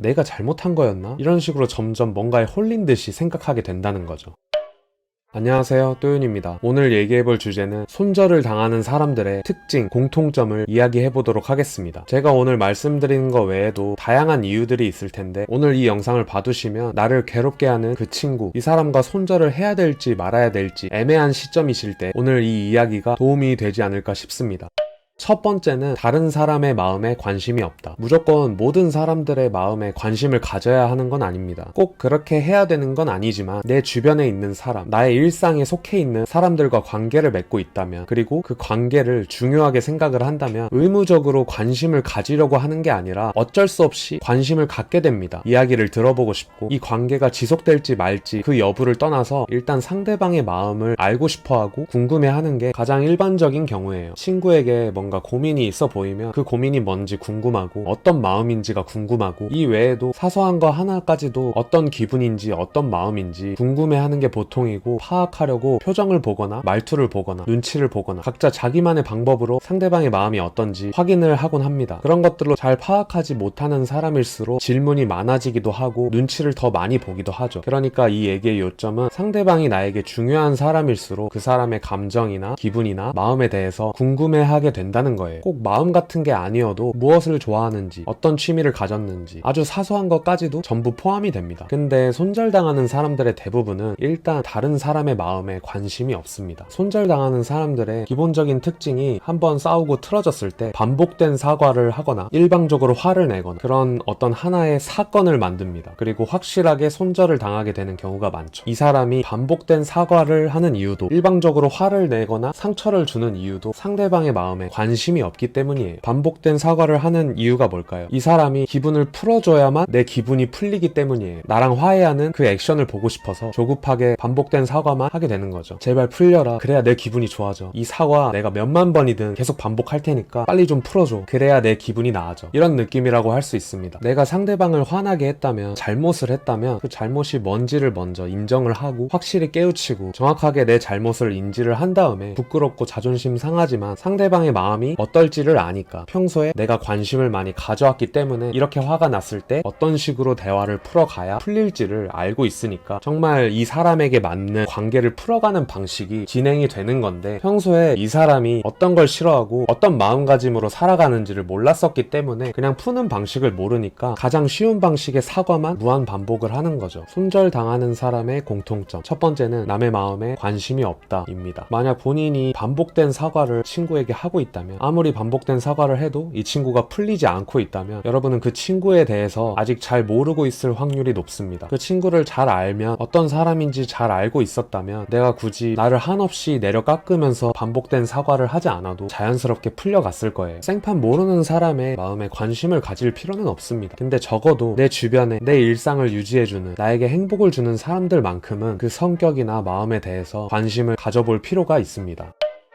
내가 잘못한 거였나? 이런 식으로 점점 뭔가에 홀린 듯이 생각하게 된다는 거죠. 안녕하세요, 또윤입니다. 오늘 얘기해볼 주제는 손절을 당하는 사람들의 특징, 공통점을 이야기해보도록 하겠습니다. 제가 오늘 말씀드리는 거 외에도 다양한 이유들이 있을 텐데 오늘 이 영상을 봐두시면 나를 괴롭게 하는 그 친구, 이 사람과 손절을 해야 될지 말아야 될지 애매한 시점이실 때 오늘 이 이야기가 도움이 되지 않을까 싶습니다. 첫 번째는 다른 사람의 마음에 관심이 없다. 무조건 모든 사람들의 마음에 관심을 가져야 하는 건 아닙니다. 꼭 그렇게 해야 되는 건 아니지만 내 주변에 있는 사람, 나의 일상에 속해 있는 사람들과 관계를 맺고 있다면, 그리고 그 관계를 중요하게 생각을 한다면 의무적으로 관심을 가지려고 하는 게 아니라 어쩔 수 없이 관심을 갖게 됩니다. 이야기를 들어보고 싶고 이 관계가 지속될지 말지 그 여부를 떠나서 일단 상대방의 마음을 알고 싶어하고 궁금해하는 게 가장 일반적인 경우예요. 친구에게 뭔가 고민이 있어 보이면 그 고민이 뭔지 궁금하고 어떤 마음인지가 궁금하고 이 외에도 사소한 거 하나까지도 어떤 기분인지 어떤 마음인지 궁금해하는 게 보통이고, 파악하려고 표정을 보거나 말투를 보거나 눈치를 보거나 각자 자기만의 방법으로 상대방의 마음이 어떤지 확인을 하곤 합니다. 그런 것들로 잘 파악하지 못하는 사람일수록 질문이 많아지기도 하고 눈치를 더 많이 보기도 하죠. 그러니까 이 얘기의 요점은 상대방이 나에게 중요한 사람일수록 그 사람의 감정이나 기분이나 마음에 대해서 궁금해하게 된다는 거예요. 꼭 마음 같은 게 아니어도 무엇을 좋아하는지, 어떤 취미를 가졌는지 아주 사소한 것까지도 전부 포함이 됩니다. 근데 손절당하는 사람들의 대부분은 일단 다른 사람의 마음에 관심이 없습니다. 손절당하는 사람들의 기본적인 특징이 한번 싸우고 틀어졌을 때 반복된 사과를 하거나 일방적으로 화를 내거나 그런 어떤 하나의 사건을 만듭니다. 그리고 확실하게 손절을 당하게 되는 경우가 많죠. 이 사람이 반복된 사과를 하는 이유도, 일방적으로 화를 내거나 상처를 주는 이유도 상대방의 마음에 관심이 없기 때문이에요. 반복된 사과를 하는 이유가 뭘까요? 이 사람이 기분을 풀어줘야만 내 기분이 풀리기 때문이에요. 나랑 화해하는 그 액션을 보고 싶어서 조급하게 반복된 사과만 하게 되는 거죠. 제발 풀려라. 그래야 내 기분이 좋아져. 이 사과 내가 몇만 번이든 계속 반복할 테니까 빨리 좀 풀어줘. 그래야 내 기분이 나아져. 이런 느낌이라고 할 수 있습니다. 내가 상대방을 화나게 했다면, 잘못을 했다면 그 잘못이 뭔지를 먼저 인정을 하고 확실히 깨우치고 정확하게 내 잘못을 인지를 한 다음에, 부끄럽고 자존심 상하지만 상대방의 마음이 어떨지를 아니까, 평소에 내가 관심을 많이 가져왔기 때문에 이렇게 화가 났을 때 어떤 식으로 대화를 풀어가야 풀릴지를 알고 있으니까 정말 이 사람에게 맞는 관계를 풀어가는 방식이 진행이 되는 건데, 평소에 이 사람이 어떤 걸 싫어하고 어떤 마음가짐으로 살아가는지를 몰랐었기 때문에 그냥 푸는 방식을 모르니까 가장 쉬운 방식의 사과만 무한 반복을 하는 거죠. 손절당하는 사람의 공통점, 첫 번째는 남의 마음에 관심이 없다 입니다. 만약 본인이 반복된 사과를 친구에게 하고 있다면, 아무리 반복된 사과를 해도 이 친구가 풀리지 않고 있다면 여러분은 그 친구에 대해서 아직 잘 모르고 있을 확률이 높습니다. 그 친구를 잘 알면, 어떤 사람인지 잘 알고 있었다면 내가 굳이 나를 한없이 내려 깎으면서 반복된 사과를 하지 않아도 자연스럽게 풀려갔을 거예요. 생판 모르는 사람의 마음에 관심을 가질 필요는 없습니다. 근데 적어도 내 주변에 내 일상을 유지해주는, 나에게 행복을 주는 사람들만큼은 그 성격이나 마음에 대해서 관심을 가져볼 필요가 있습니다.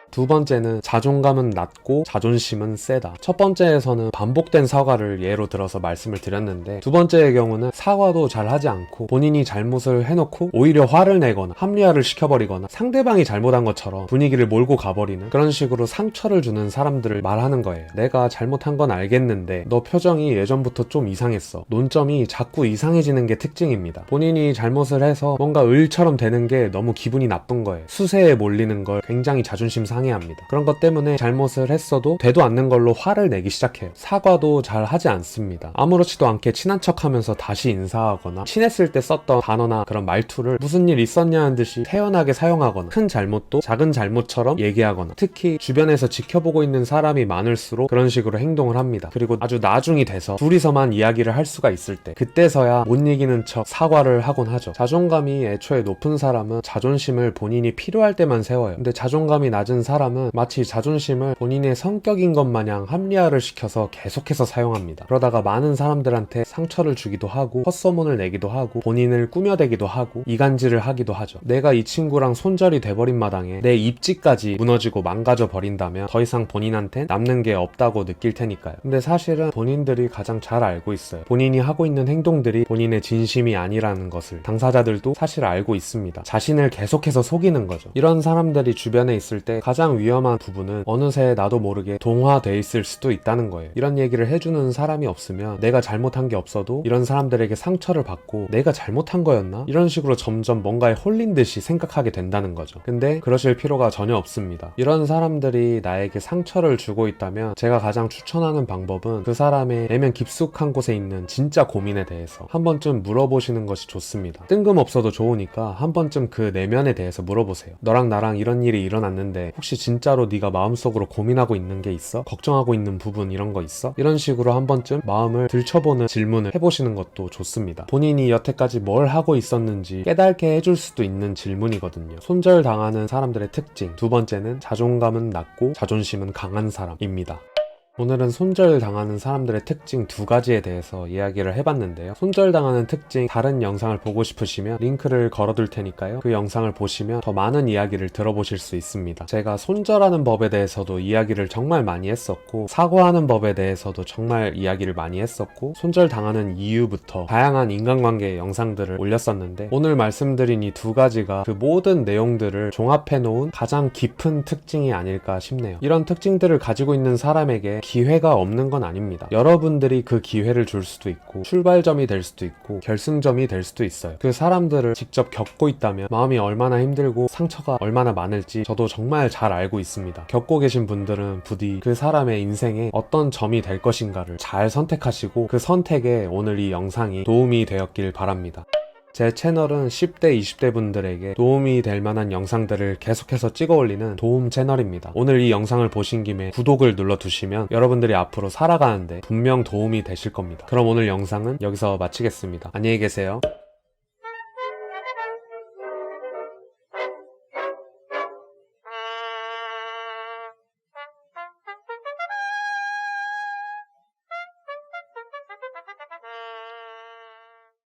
두 번째는 자존감은 낮고 자존심은 세다. 첫 번째에서는 반복된 사과를 예로 들어서 말씀을 드렸는데, 두 번째의 경우는 사과도 잘 하지 않고 본인이 잘못을 해놓고 오히려 화를 내거나 합리화를 시켜버리거나 상대방이 잘못한 것처럼 분위기를 몰고 가버리는, 그런 식으로 상처를 주는 사람들을 말하는 거예요. 내가 잘못한 건 알겠는데 너 표정이 예전부터 좀 이상했어. 논점이 자꾸 이상해지는 게 특징입니다. 본인이 잘못을 해서 뭔가 을처럼 되는 게 너무 기분이 나쁜 거예요. 수세에 몰리는 걸 굉장히 자존심 상해합니다. 그런 것 때문에 잘못을 했어도 되도 않는 걸로 화를 내기 시작해요. 사과도 잘 하지 않습니다. 아무렇지도 않게 친한 척하면서 다시 인사하거나, 친했을 때 썼던 단어나 그런 말투를 무슨 일 있었냐는 듯이 태연하게 사용하거나, 큰 잘못도 작은 잘못처럼 얘기하거나, 특히 주변에서 지켜보고 있는 사람이 많을수록 그런 식으로 행동을 합니다. 그리고 아주 나중이 돼서 둘이서만 이야기를 할 수가 있을 때, 그때서야 못 이기는 척 사과를 하곤 하죠. 자존감이 애초에 높은 사람은 자존심을 본인이 필요할 때만 세워요. 근데 자존감이 낮은 사람은 마치 자존심을 본인의 성격인 것 마냥 합리화를 시켜서 계속해서 사용합니다. 그러다가 많은 사람들한테 상처를 주기도 하고, 헛소문을 내기도 하고, 본인을 꾸며대기도 하고, 이간질을 하기도 하죠. 내가 이 친구랑 손절이 돼버린 마당에 내 입지까지 무너지고 망가져 버린다면 더 이상 본인한테 남는 게 없다고 느낄 테니까요. 근데 사실은 본인들이 가장 잘 알고 있어요. 본인이 하고 있는 행동들이 본인의 진심이 아니라는 것을 당사자들도 사실 알고 있습니다. 자신을 계속해서 속이는 거죠. 이런 사람들이 주변에 있을 때 가장 가장 위험한 부분은 어느새 나도 모르게 동화돼 있을 수도 있다는 거예요. 이런 얘기를 해주는 사람이 없으면 내가 잘못한 게 없어도 이런 사람들에게 상처를 받고 내가 잘못한 거였나? 이런 식으로 점점 뭔가에 홀린 듯이 생각하게 된다는 거죠. 근데 그러실 필요가 전혀 없습니다. 이런 사람들이 나에게 상처를 주고 있다면 제가 가장 추천하는 방법은 그 사람의 내면 깊숙한 곳에 있는 진짜 고민에 대해서 한 번쯤 물어보시는 것이 좋습니다. 뜬금없어도 좋으니까 한 번쯤 그 내면에 대해서 물어보세요. 너랑 나랑 이런 일이 일어났는데 혹시 진짜로 네가 마음속으로 고민하고 있는 게 있어? 걱정하고 있는 부분 이런 거 있어? 이런 식으로 한 번쯤 마음을 들춰보는 질문을 해보시는 것도 좋습니다. 본인이 여태까지 뭘 하고 있었는지 깨닫게 해줄 수도 있는 질문이거든요. 손절당하는 사람들의 특징 두 번째는 자존감은 낮고 자존심은 강한 사람입니다. 오늘은 손절당하는 사람들의 특징 두 가지에 대해서 이야기를 해봤는데요. 손절당하는 특징 다른 영상을 보고 싶으시면 링크를 걸어둘 테니까요. 그 영상을 보시면 더 많은 이야기를 들어보실 수 있습니다. 제가 손절하는 법에 대해서도 이야기를 정말 많이 했었고 사과하는 법에 대해서도 정말 이야기를 많이 했었고 손절당하는 이유부터 다양한 인간관계 영상들을 올렸었는데 오늘 말씀드린 이 두 가지가 그 모든 내용들을 종합해놓은 가장 깊은 특징이 아닐까 싶네요. 이런 특징들을 가지고 있는 사람에게 기회가 없는 건 아닙니다. 여러분들이 그 기회를 줄 수도 있고 출발점이 될 수도 있고 결승점이 될 수도 있어요. 그 사람들을 직접 겪고 있다면 마음이 얼마나 힘들고 상처가 얼마나 많을지 저도 정말 잘 알고 있습니다. 겪고 계신 분들은 부디 그 사람의 인생에 어떤 점이 될 것인가를 잘 선택하시고 그 선택에 오늘 이 영상이 도움이 되었길 바랍니다. 제 채널은 10대, 20대 분들에게 도움이 될 만한 영상들을 계속해서 찍어 올리는 도움 채널입니다. 오늘 이 영상을 보신 김에 구독을 눌러두시면 여러분들이 앞으로 살아가는데 분명 도움이 되실 겁니다. 그럼 오늘 영상은 여기서 마치겠습니다. 안녕히 계세요.